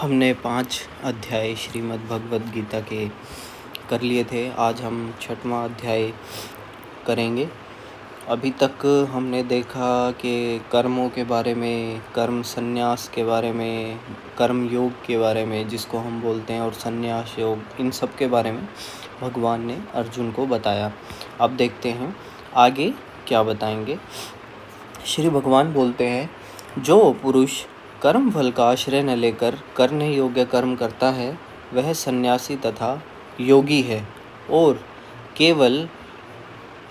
हमने 5 अध्याय श्रीमद् भगवद गीता के कर लिए थे। आज हम 6वां अध्याय करेंगे। अभी तक हमने देखा कि कर्मों के बारे में, कर्म संन्यास के बारे में, कर्म योग के बारे में जिसको हम बोलते हैं, और संन्यास योग, इन सब के बारे में भगवान ने अर्जुन को बताया। अब देखते हैं आगे क्या बताएंगे। श्री भगवान बोलते हैं, जो पुरुष कर्म फल का आश्रय न लेकर करने योग्य कर्म करता है वह सन्यासी तथा योगी है, और केवल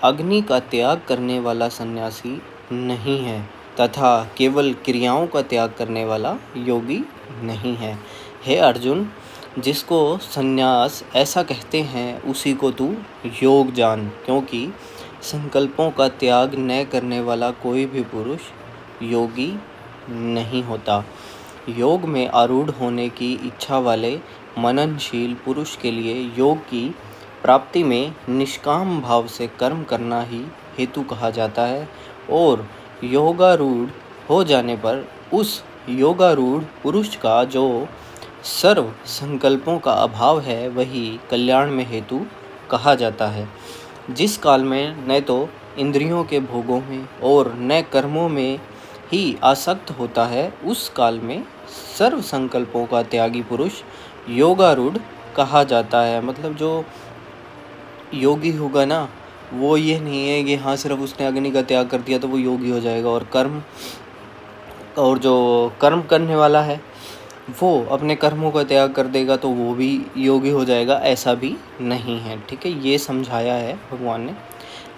अग्नि का त्याग करने वाला सन्यासी नहीं है तथा केवल क्रियाओं का त्याग करने वाला योगी नहीं है। हे अर्जुन, जिसको सन्यास ऐसा कहते हैं उसी को तू योग जान, क्योंकि संकल्पों का त्याग न करने वाला कोई भी पुरुष योगी नहीं होता। योग में आरूढ़ होने की इच्छा वाले मननशील पुरुष के लिए योग की प्राप्ति में निष्काम भाव से कर्म करना ही हेतु कहा जाता है, और योगारूढ़ हो जाने पर उस योगारूढ़ पुरुष का जो सर्व संकल्पों का अभाव है वही कल्याण में हेतु कहा जाता है। जिस काल में न तो इंद्रियों के भोगों में और न कर्मों में ही आसक्त होता है, उस काल में सर्व संकल्पों का त्यागी पुरुष योगारूढ़ कहा जाता है। मतलब जो योगी होगा ना, वो ये नहीं है कि हाँ सिर्फ उसने अग्नि का त्याग कर दिया तो वो योगी हो जाएगा, और जो कर्म करने वाला है वो अपने कर्मों का त्याग कर देगा तो वो भी योगी हो जाएगा, ऐसा भी नहीं है। ठीक है, ये समझाया है भगवान ने।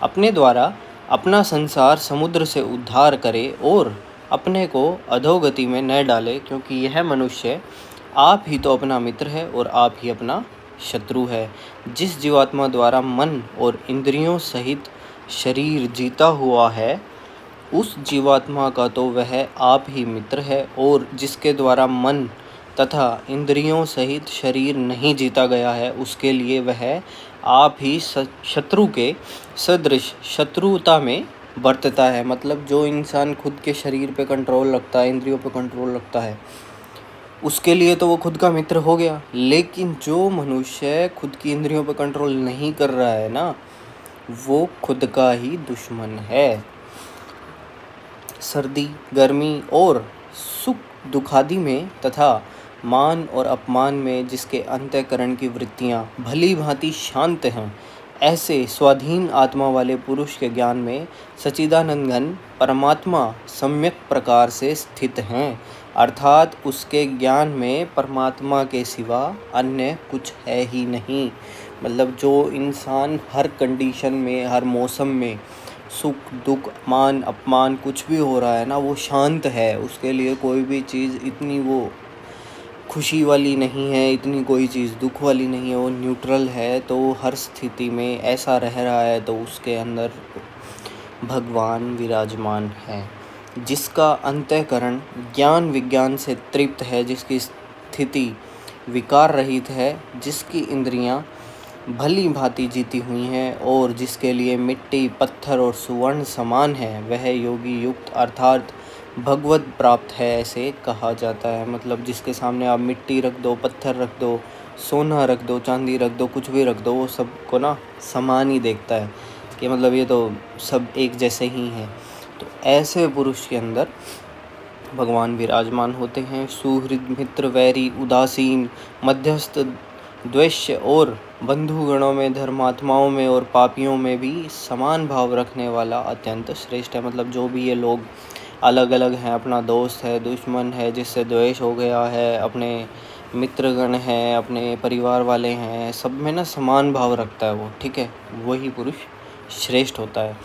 अपने द्वारा अपना संसार समुद्र से उद्धार करे और अपने को अधोगति में न डाले, क्योंकि यह मनुष्य आप ही तो अपना मित्र है और आप ही अपना शत्रु है। जिस जीवात्मा द्वारा मन और इंद्रियों सहित शरीर जीता हुआ है, उस जीवात्मा का तो वह आप ही मित्र है, और जिसके द्वारा मन तथा इंद्रियों सहित शरीर नहीं जीता गया है उसके लिए वह आप ही शत्रु के सदृश शत्रुता में बरतता है। मतलब जो इंसान खुद के शरीर पे कंट्रोल रखता है, इंद्रियों पे कंट्रोल रखता है, उसके लिए तो वो खुद का मित्र हो गया। लेकिन जो मनुष्य खुद की इंद्रियों पे कंट्रोल नहीं कर रहा है ना, वो खुद का ही दुश्मन है। सर्दी, गर्मी और सुख दुखादि में तथा मान और अपमान में जिसके अंतःकरण की वृत्तियाँ भली भांति शांत हैं, ऐसे स्वाधीन आत्मा वाले पुरुष के ज्ञान में सच्चिदानंद घन परमात्मा सम्यक प्रकार से स्थित हैं, अर्थात उसके ज्ञान में परमात्मा के सिवा अन्य कुछ है ही नहीं। मतलब जो इंसान हर कंडीशन में, हर मौसम में, सुख दुख मान अपमान कुछ भी हो रहा है ना, वो शांत है। उसके लिए कोई भी चीज़ इतनी वो खुशी वाली नहीं है, इतनी कोई चीज़ दुख वाली नहीं है, वो न्यूट्रल है। तो हर स्थिति में ऐसा रह रहा है तो उसके अंदर भगवान विराजमान है। जिसका अंतःकरण ज्ञान विज्ञान से तृप्त है, जिसकी स्थिति विकार रहित है, जिसकी इंद्रियां भली भांति जीती हुई हैं और जिसके लिए मिट्टी पत्थर और सुवर्ण समान है, वह योगी युक्त अर्थात भगवत प्राप्त है, ऐसे कहा जाता है। मतलब जिसके सामने आप मिट्टी रख दो, पत्थर रख दो, सोना रख दो, चांदी रख दो, कुछ भी रख दो, वो सबको ना समान ही देखता है कि मतलब ये तो सब एक जैसे ही हैं। तो ऐसे पुरुष के अंदर भगवान विराजमान होते हैं। सुहृद मित्र वैरी उदासीन मध्यस्थ द्वेष्य और बंधुगणों में, धर्मात्माओं में और पापियों में भी समान भाव रखने वाला अत्यंत श्रेष्ठ है। मतलब जो भी ये लोग अलग अलग हैं, अपना दोस्त है, दुश्मन है, जिससे द्वेष हो गया है, अपने मित्रगण हैं, अपने परिवार वाले हैं, सब में ना समान भाव रखता है वो। ठीक है, वही पुरुष श्रेष्ठ होता है।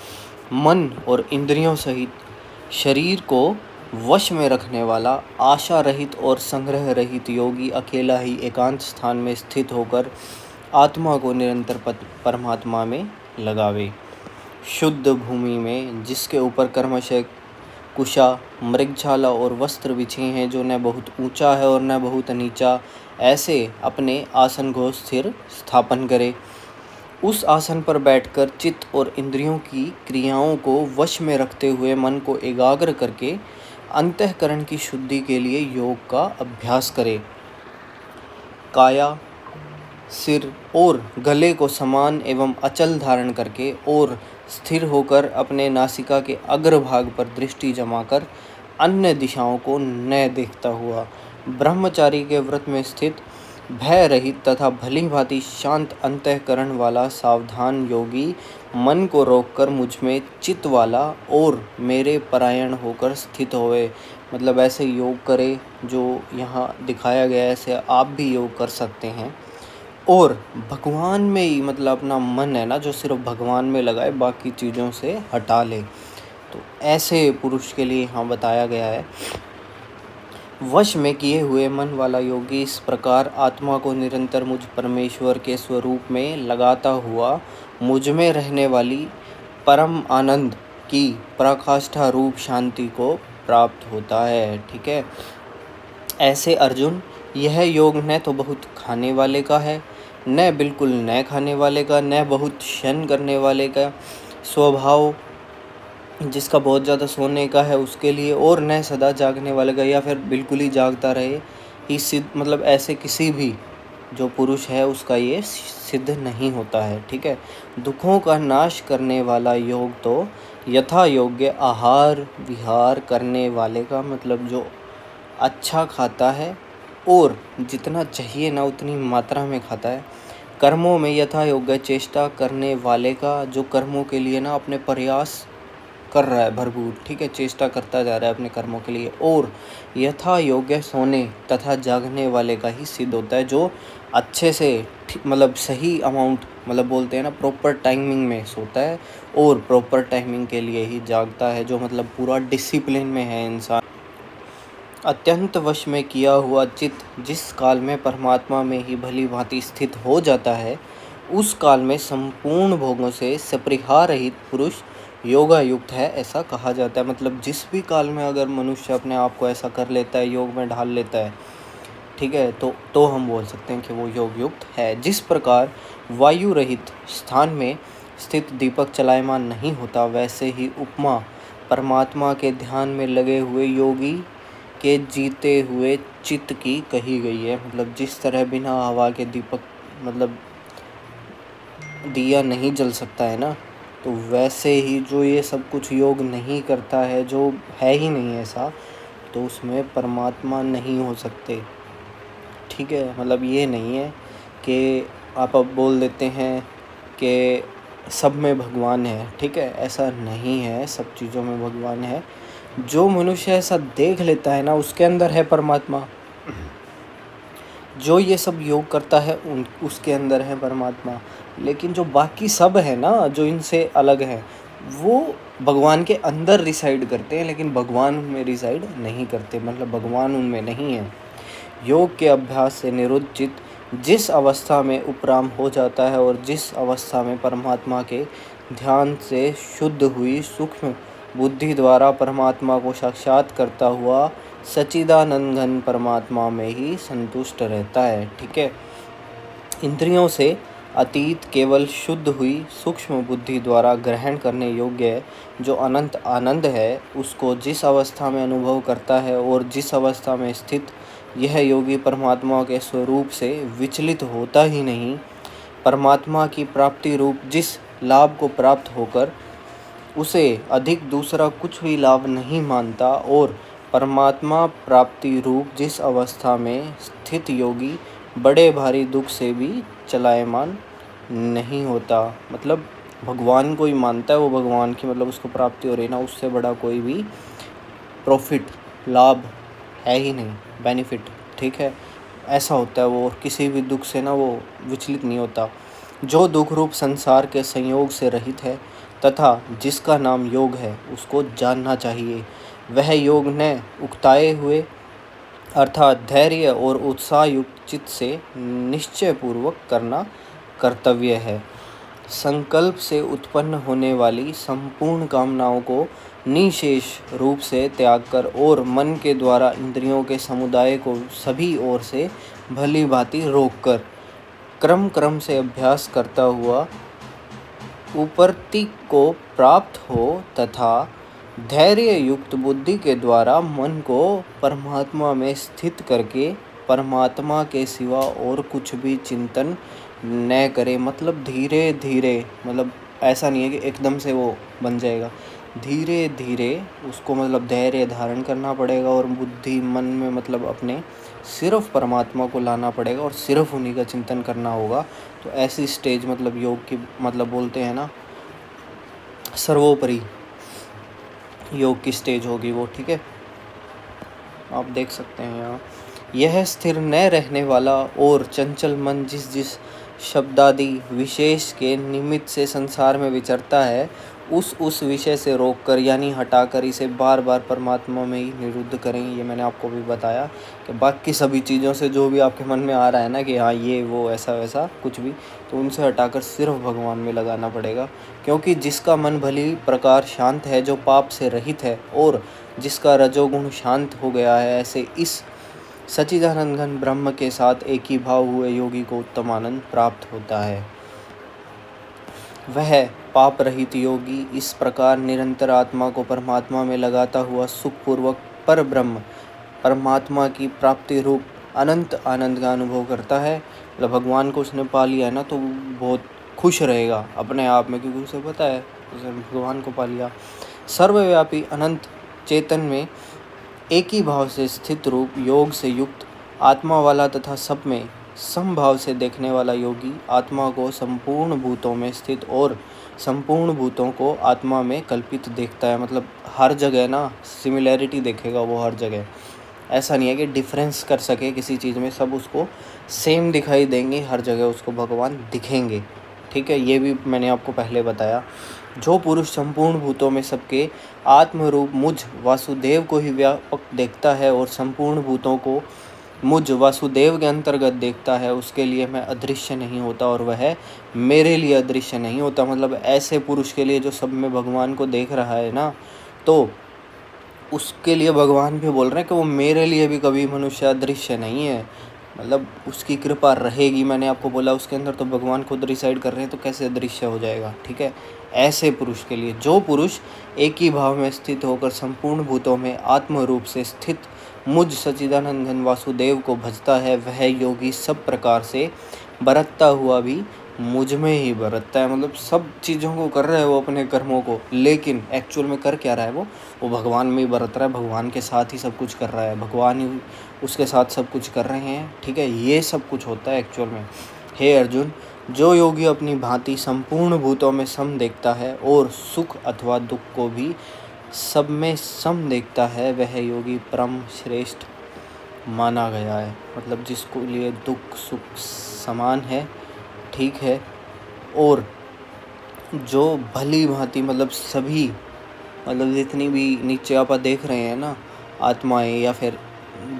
मन और इंद्रियों सहित शरीर को वश में रखने वाला आशा रहित और संग्रह रहित योगी अकेला ही एकांत स्थान में स्थित होकर आत्मा को निरंतर परमात्मा में लगावे। शुद्ध भूमि में जिसके ऊपर कर्मशय कुशा मृगशाला और वस्त्र बिछे हैं, जो न बहुत ऊंचा है और न बहुत नीचा, ऐसे अपने आसन को स्थिर स्थापन करे। उस आसन पर बैठकर चित्त और इंद्रियों की क्रियाओं को वश में रखते हुए मन को एकाग्र करके अंतःकरण की शुद्धि के लिए योग का अभ्यास करे। काया, सिर और गले को समान एवं अचल धारण करके और स्थिर होकर अपने नासिका के अग्रभाग पर दृष्टि जमाकर अन्य दिशाओं को न देखता हुआ ब्रह्मचारी के व्रत में स्थित भय रहित तथा भली भांति शांत अंतःकरण वाला सावधान योगी मन को रोककर मुझ में चित्त वाला और मेरे परायण होकर स्थित होए। मतलब ऐसे योग करे जो यहाँ दिखाया गया है, ऐसे आप भी योग कर सकते हैं और भगवान में ही मतलब अपना मन है ना जो सिर्फ भगवान में लगाए, बाकी चीज़ों से हटा ले। तो ऐसे पुरुष के लिए यहाँ बताया गया है। वश में किए हुए मन वाला योगी इस प्रकार आत्मा को निरंतर मुझ परमेश्वर के स्वरूप में लगाता हुआ मुझ में रहने वाली परम आनंद की पराकाष्ठा रूप शांति को प्राप्त होता है। ठीक है। ऐसे अर्जुन, यह योग न तो बहुत खाने वाले का है, न बिल्कुल न खाने वाले का, न बहुत शयन करने वाले का स्वभाव जिसका बहुत ज़्यादा सोने का है उसके लिए, और न सदा जागने वाले का या फिर बिल्कुल ही जागता रहे ही सिद्ध, मतलब ऐसे किसी भी जो पुरुष है उसका ये सिद्ध नहीं होता है। ठीक है। दुखों का नाश करने वाला योग तो यथा योग्य आहार विहार करने वाले का, मतलब जो अच्छा खाता है और जितना चाहिए ना उतनी मात्रा में खाता है। कर्मों में यथा योग्य चेष्टा करने वाले का, जो कर्मों के लिए ना अपने प्रयास कर रहा है भरपूर, ठीक है, चेष्टा करता जा रहा है अपने कर्मों के लिए। और यथा योग्य सोने तथा जागने वाले का ही सिद्ध होता है, जो अच्छे से मतलब सही अमाउंट, मतलब बोलते हैं ना प्रॉपर टाइमिंग में सोता है और प्रॉपर टाइमिंग के लिए ही जागता है, जो मतलब पूरा डिसिप्लिन में है इंसान। अत्यंत वश में किया हुआ चित्त जिस काल में परमात्मा में ही भली भांति स्थित हो जाता है, उस काल में संपूर्ण भोगों से सपरिहार रहित पुरुष योगा युक्त है, ऐसा कहा जाता है। मतलब जिस भी काल में अगर मनुष्य अपने आप को ऐसा कर लेता है, योग में ढाल लेता है, ठीक है, तो हम बोल सकते हैं कि वो योग युक्त है। जिस प्रकार वायु रहित स्थान में स्थित दीपक चलायमान नहीं होता, वैसे ही उपमा परमात्मा के ध्यान में लगे हुए योगी के जीते हुए चित्त की कही गई है। मतलब जिस तरह बिना हवा के दीपक, मतलब दिया नहीं जल सकता है ना, तो वैसे ही जो ये सब कुछ योग नहीं करता है, जो है ही नहीं ऐसा, तो उसमें परमात्मा नहीं हो सकते। ठीक है। मतलब ये नहीं है कि आप अब बोल देते हैं कि सब में भगवान है, ठीक है, ऐसा नहीं है, सब चीज़ों में भगवान है। जो मनुष्य ऐसा देख लेता है ना, उसके अंदर है परमात्मा। जो ये सब योग करता है उसके अंदर है परमात्मा। लेकिन जो बाकी सब है ना, जो इनसे अलग है, वो भगवान के अंदर रिसाइड करते हैं, लेकिन भगवान उनमें रिसाइड नहीं करते, मतलब भगवान उनमें नहीं है। योग के अभ्यास से निरुद्ध चित्त जिस अवस्था में उपराम हो जाता है और जिस अवस्था में परमात्मा के ध्यान से शुद्ध हुई सूक्ष्म बुद्धि द्वारा परमात्मा को साक्षात करता हुआ सच्चिदानंद घन परमात्मा में ही संतुष्ट रहता है। ठीक है। इंद्रियों से अतीत केवल शुद्ध हुई सूक्ष्म बुद्धि द्वारा ग्रहण करने योग्य है। जो अनंत आनंद है उसको जिस अवस्था में अनुभव करता है और जिस अवस्था में स्थित यह योगी परमात्मा के स्वरूप से विचलित होता ही नहीं, परमात्मा की प्राप्ति रूप जिस लाभ को प्राप्त होकर उसे अधिक दूसरा कुछ भी लाभ नहीं मानता, और परमात्मा प्राप्ति रूप जिस अवस्था में स्थित योगी बड़े भारी दुख से भी चलायमान नहीं होता। मतलब भगवान को ही मानता है वो, भगवान की मतलब उसको प्राप्ति हो रही ना, उससे बड़ा कोई भी प्रॉफिट लाभ है ही नहीं, बेनिफिट। ठीक है। ऐसा होता है वो, और किसी भी दुख से ना वो विचलित नहीं होता। जो दुख रूप संसार के संयोग से रहित है तथा जिसका नाम योग है, उसको जानना चाहिए। वह योग न उकताए हुए अर्थात धैर्य और उत्साह युक्त चित्त से निश्चय पूर्वक करना कर्तव्य है। संकल्प से उत्पन्न होने वाली संपूर्ण कामनाओं को निशेष रूप से त्याग कर और मन के द्वारा इंद्रियों के समुदाय को सभी ओर से भली भांति रोक कर क्रम क्रम से अभ्यास करता हुआ उपरति को प्राप्त हो तथा धैर्य युक्त बुद्धि के द्वारा मन को परमात्मा में स्थित करके परमात्मा के सिवा और कुछ भी चिंतन न करे। मतलब धीरे धीरे, मतलब ऐसा नहीं है कि एकदम से वो बन जाएगा, धीरे धीरे उसको मतलब धैर्य धारण करना पड़ेगा और बुद्धि मन में मतलब अपने सिर्फ परमात्मा को लाना पड़ेगा और सिर्फ उन्हीं का चिंतन करना होगा। तो ऐसी स्टेज मतलब योग की मतलब बोलते हैं ना सर्वोपरि योग की स्टेज होगी वो, ठीक है। आप देख सकते हैं यहाँ, यह स्थिर न रहने वाला और चंचल मन जिस जिस शब्दादि विशेष के निमित्त से संसार में विचरता है, उस विषय से रोककर यानी हटाकर इसे बार बार परमात्मा में ही निरुद्ध करें। ये मैंने आपको भी बताया कि बाकी सभी चीज़ों से जो भी आपके मन में आ रहा है ना कि हाँ ये वो ऐसा वैसा कुछ भी, तो उनसे हटाकर सिर्फ भगवान में लगाना पड़ेगा। क्योंकि जिसका मन भली प्रकार शांत है, जो पाप से रहित है और जिसका रजोगुण शांत हो गया है, ऐसे इस सच्चिदानंद घन ब्रह्म के साथ एक ही भाव हुए योगी को उत्तम आनंद प्राप्त होता है। वह पाप रहित योगी इस प्रकार निरंतर आत्मा को परमात्मा में लगाता हुआ सुखपूर्वक पर ब्रह्म परमात्मा की प्राप्ति रूप अनंत आनंद का अनुभव करता है। मतलब भगवान को उसने पा लिया है ना, तो वो बहुत खुश रहेगा अपने आप में, क्योंकि उसे पता है उसने भगवान को पा लिया। सर्वव्यापी अनंत चेतन में एक ही भाव से स्थित रूप योग से युक्त आत्मा वाला तथा सब में समभाव से देखने वाला योगी आत्मा को संपूर्ण भूतों में स्थित और संपूर्ण भूतों को आत्मा में कल्पित देखता है। मतलब हर जगह ना सिमिलैरिटी देखेगा वो हर जगह, ऐसा नहीं है कि डिफरेंस कर सके किसी चीज़ में, सब उसको सेम दिखाई देंगे, हर जगह उसको भगवान दिखेंगे, ठीक है। ये भी मैंने आपको पहले बताया। जो पुरुष संपूर्ण भूतों में सबके आत्मरूप मुझ वासुदेव को ही व्यापक देखता है और संपूर्ण भूतों को मुझ वासुदेव के अंतर्गत देखता है, उसके लिए मैं अदृश्य नहीं होता और वह मेरे लिए अदृश्य नहीं होता। मतलब ऐसे पुरुष के लिए जो सब में भगवान को देख रहा है ना, तो उसके लिए भगवान भी बोल रहे हैं कि वो मेरे लिए भी कभी मनुष्य अदृश्य नहीं है। मतलब उसकी कृपा रहेगी, मैंने आपको बोला उसके अंदर तो भगवान खुद रिसाइड कर रहे हैं, तो कैसे अदृश्य हो जाएगा, ठीक है। ऐसे पुरुष के लिए, जो पुरुष एक ही भाव में स्थित होकर संपूर्ण भूतों में आत्म रूप से स्थित मुझ सच्चिदानंद घन वासुदेव को भजता है, वह योगी सब प्रकार से बरतता हुआ भी मुझ में ही बरतता है। मतलब सब चीज़ों को कर रहा है वो अपने कर्मों को, लेकिन एक्चुअल में कर क्या रहा है वो भगवान में ही बरत रहा है, भगवान के साथ ही सब कुछ कर रहा है, भगवान ही उसके साथ सब कुछ कर रहे हैं, ठीक है। ये सब कुछ होता है एक्चुअल में। हे अर्जुन, जो योगी अपनी भांति संपूर्ण भूतों में सम देखता है और सुख अथवा दुख को भी सब में सम देखता है, वह योगी परम श्रेष्ठ माना गया है। मतलब जिसको लिए दुख सुख समान है, ठीक है, और जो भली भांति मतलब सभी मतलब जितनी भी नीचे आप देख रहे हैं ना आत्माएं या फिर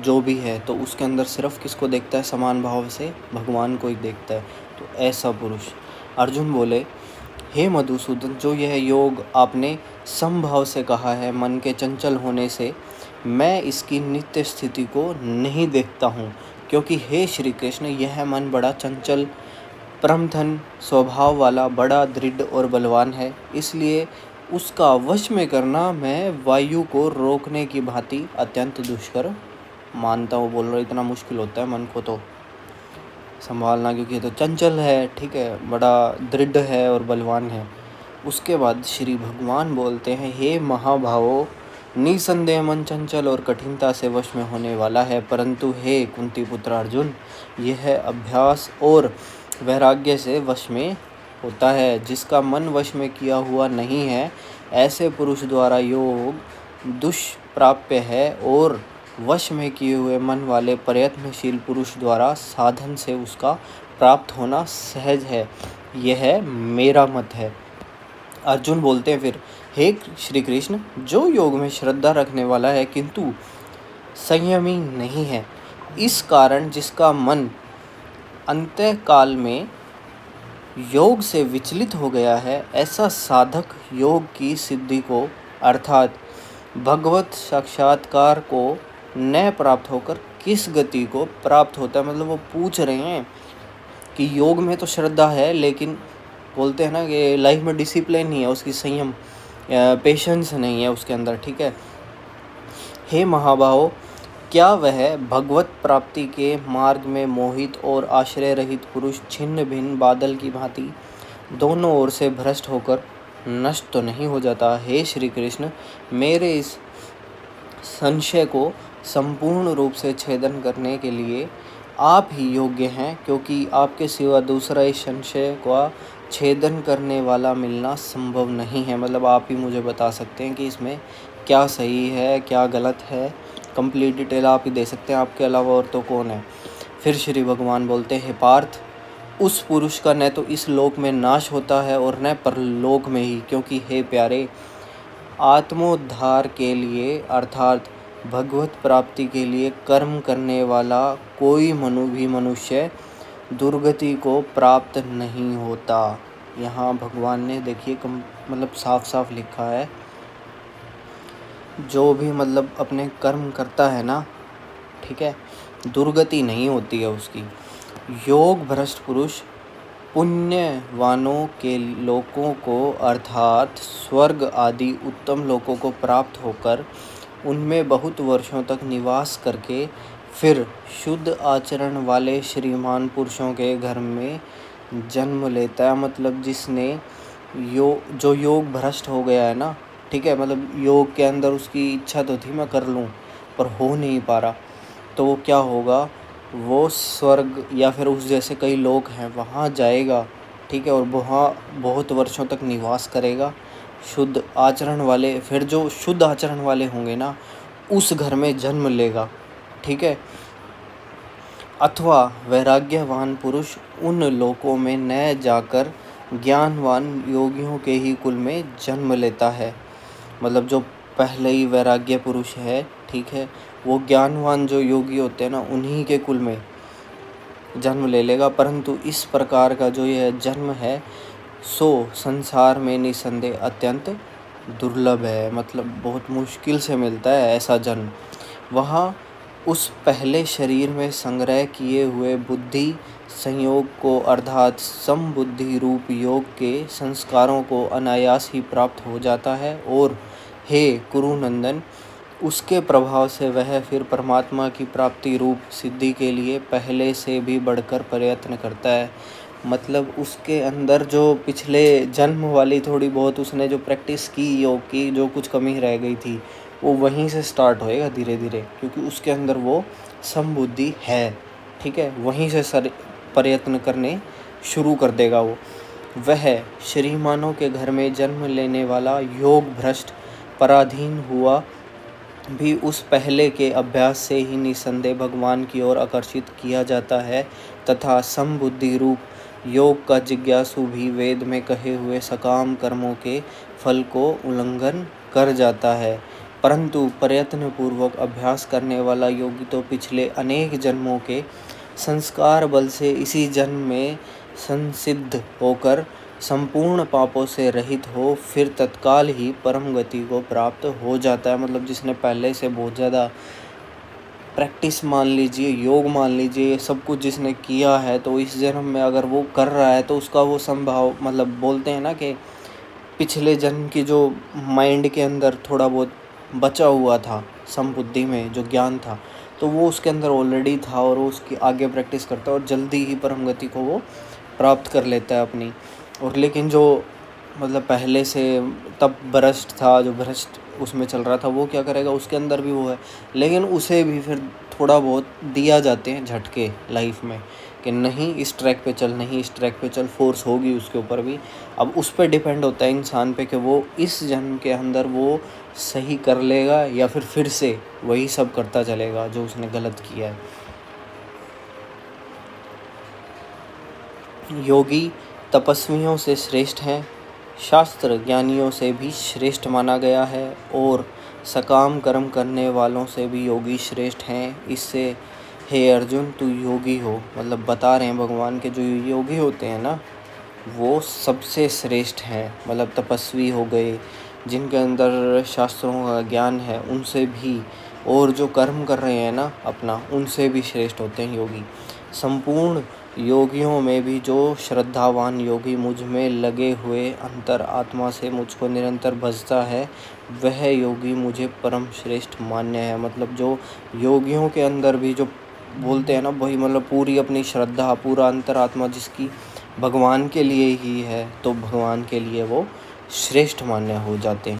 जो भी है, तो उसके अंदर सिर्फ किसको देखता है, समान भाव से भगवान को ही देखता है। तो ऐसा पुरुष। अर्जुन बोले, हे मधुसूदन, जो यह योग आपने समभाव से कहा है, मन के चंचल होने से मैं इसकी नित्य स्थिति को नहीं देखता हूँ, क्योंकि हे श्री कृष्ण, यह मन बड़ा चंचल परमधन स्वभाव वाला बड़ा दृढ़ और बलवान है, इसलिए उसका वश में करना मैं वायु को रोकने की भांति अत्यंत दुष्कर मानता हूँ। बोल रहा इतना मुश्किल होता है मन को तो संभालना, क्योंकि ये तो चंचल है, ठीक है, बड़ा दृढ़ है और बलवान है। उसके बाद श्री भगवान बोलते हैं, हे महाभावो, निसंदेह मन चंचल और कठिनता से वश में होने वाला है, परंतु हे कुंती पुत्र अर्जुन, यह अभ्यास और वैराग्य से वश में होता है। जिसका मन वश में किया हुआ नहीं है, ऐसे पुरुष द्वारा योग दुष्प्राप्य है, और वश में किए हुए मन वाले प्रयत्नशील पुरुष द्वारा साधन से उसका प्राप्त होना सहज है। यह मेरा मत है। अर्जुन बोलते हैं फिर, हे श्री कृष्ण, जो योग में श्रद्धा रखने वाला है किंतु संयमी नहीं है, इस कारण जिसका मन अंतकाल में योग से विचलित हो गया है, ऐसा साधक योग की सिद्धि को अर्थात भगवत साक्षात्कार को न प्राप्त होकर किस गति को प्राप्त होता है। मतलब वो पूछ रहे हैं कि योग में तो श्रद्धा है, लेकिन बोलते हैं ना कि लाइफ में डिसिप्लिन नहीं है, उसकी संयम पेशेंस नहीं है उसके अंदर, ठीक है। हे महाबाहो, क्या वह भगवत प्राप्ति के मार्ग में मोहित और आश्रय रहित पुरुष छिन्न भिन्न बादल की भांति दोनों ओर से भ्रष्ट होकर नष्ट तो नहीं हो जाता? हे श्री कृष्ण, मेरे इस संशय को संपूर्ण रूप से छेदन करने के लिए आप ही योग्य हैं, क्योंकि आपके सिवा दूसरा इस संशय का छेदन करने वाला मिलना संभव नहीं है। मतलब आप ही मुझे बता सकते हैं कि इसमें क्या सही है, क्या गलत है। कंप्लीट डिटेल आप ही दे सकते हैं, आपके अलावा और तो कौन है। फिर श्री भगवान बोलते हैं, पार्थ, उस पुरुष का न तो इस लोक में नाश होता है और न परलोक में ही, क्योंकि हे प्यारे, आत्मोद्धार के लिए अर्थात भगवत प्राप्ति के लिए कर्म करने वाला कोई मनुष्य दुर्गति को प्राप्त नहीं होता। यहाँ भगवान ने देखिए मतलब साफ साफ लिखा है, जो भी मतलब अपने कर्म करता है ना, ठीक है, दुर्गति नहीं होती है उसकी। योग भ्रष्ट पुरुष पुण्यवानों के लोकों को अर्थात स्वर्ग आदि उत्तम लोकों को प्राप्त होकर उनमें बहुत वर्षों तक निवास करके फिर शुद्ध आचरण वाले श्रीमान पुरुषों के घर में जन्म लेता है। मतलब जिसने जो योग भ्रष्ट हो गया है ना, ठीक है, मतलब योग के अंदर उसकी इच्छा तो थी मैं कर लूँ, पर हो नहीं पा रहा, तो वो क्या होगा, वो स्वर्ग या फिर उस जैसे कई लोक हैं वहाँ जाएगा, ठीक है, और वहाँ बहुत वर्षों तक निवास करेगा शुद्ध आचरण वाले। फिर जो शुद्ध आचरण वाले होंगे ना, उस घर में जन्म लेगा, ठीक है। अथवा वैराग्यवान पुरुष उन लोकों में न जाकर ज्ञानवान योगियों के ही कुल में जन्म लेता है। मतलब जो पहले ही वैराग्य पुरुष है, ठीक है, वो ज्ञानवान जो योगी होते हैं ना, उन्हीं के कुल में जन्म ले लेगा। परंतु इस प्रकार का जो यह जन्म है सो संसार में निसंदेह अत्यंत दुर्लभ है। मतलब बहुत मुश्किल से मिलता है ऐसा जन्म। वहाँ उस पहले शरीर में संग्रह किए हुए बुद्धि संयोग को अर्थात समबुद्धि रूप योग के संस्कारों को अनायास ही प्राप्त हो जाता है। और हे कुरुनंदन, उसके प्रभाव से वह फिर परमात्मा की प्राप्ति रूप सिद्धि के लिए पहले से भी बढ़कर प्रयत्न करता है। मतलब उसके अंदर जो पिछले जन्म वाली थोड़ी बहुत उसने जो प्रैक्टिस की योग की, जो कुछ कमी रह गई थी, वो वहीं से स्टार्ट होएगा धीरे धीरे, क्योंकि उसके अंदर वो समबुद्धि है, ठीक है, वहीं से प्रयत्न करने शुरू कर देगा वो। वह श्रीमानों के घर में जन्म लेने वाला योग भ्रष्ट पराधीन हुआ भी उस पहले के अभ्यास से ही निसंदेह भगवान की ओर आकर्षित किया जाता है, तथा समबुद्धि रूप योग का जिज्ञासु भी वेद में कहे हुए सकाम कर्मों के फल को उल्लंघन कर जाता है। परंतु प्रयत्न पूर्वक अभ्यास करने वाला योगी तो पिछले अनेक जन्मों के संस्कार बल से इसी जन्म में संसिद्ध होकर संपूर्ण पापों से रहित हो फिर तत्काल ही परम गति को प्राप्त हो जाता है। मतलब जिसने पहले से बहुत ज़्यादा प्रैक्टिस मान लीजिए, योग मान लीजिए, सब कुछ जिसने किया है, तो इस जन्म में अगर वो कर रहा है तो उसका वो संभाव, मतलब बोलते हैं ना कि पिछले जन्म की जो माइंड के अंदर थोड़ा बहुत बचा हुआ था, समबुद्धि में जो ज्ञान था, तो वो उसके अंदर ऑलरेडी था और वो उसकी आगे प्रैक्टिस करता है और जल्दी ही परम गति को वो प्राप्त कर लेता है अपनी। और लेकिन जो मतलब पहले से तब भ्रष्ट था, जो भ्रष्ट उसमें चल रहा था, वो क्या करेगा, उसके अंदर भी वो है, लेकिन उसे भी फिर थोड़ा बहुत दिया जाते हैं झटके लाइफ में कि नहीं इस ट्रैक पे चल, नहीं इस ट्रैक पे चल, फोर्स होगी उसके ऊपर भी। अब उस पर डिपेंड होता है इंसान पे कि वो इस जन्म के अंदर वो सही कर लेगा या फिर से वही सब करता चलेगा जो उसने गलत किया है। योगी तपस्वियों से श्रेष्ठ हैं, शास्त्र ज्ञानियों से भी श्रेष्ठ माना गया है, और सकाम कर्म करने वालों से भी योगी श्रेष्ठ हैं। इससे हे अर्जुन तू योगी हो। मतलब बता रहे हैं भगवान के जो योगी होते हैं ना, वो सबसे श्रेष्ठ हैं। मतलब तपस्वी हो गए, जिनके अंदर शास्त्रों का ज्ञान है, उनसे भी, और जो कर्म कर रहे हैं ना अपना, उनसे भी श्रेष्ठ होते हैं योगी। संपूर्ण योगियों में भी जो श्रद्धावान योगी मुझ में लगे हुए अंतर आत्मा से मुझको निरंतर भजता है, वह योगी मुझे परम श्रेष्ठ मान्य है। मतलब जो योगियों के अंदर भी जो बोलते हैं ना, वही मतलब पूरी अपनी श्रद्धा, पूरा अंतरात्मा जिसकी भगवान के लिए ही है, तो भगवान के लिए वो श्रेष्ठ मान्य हो जाते हैं।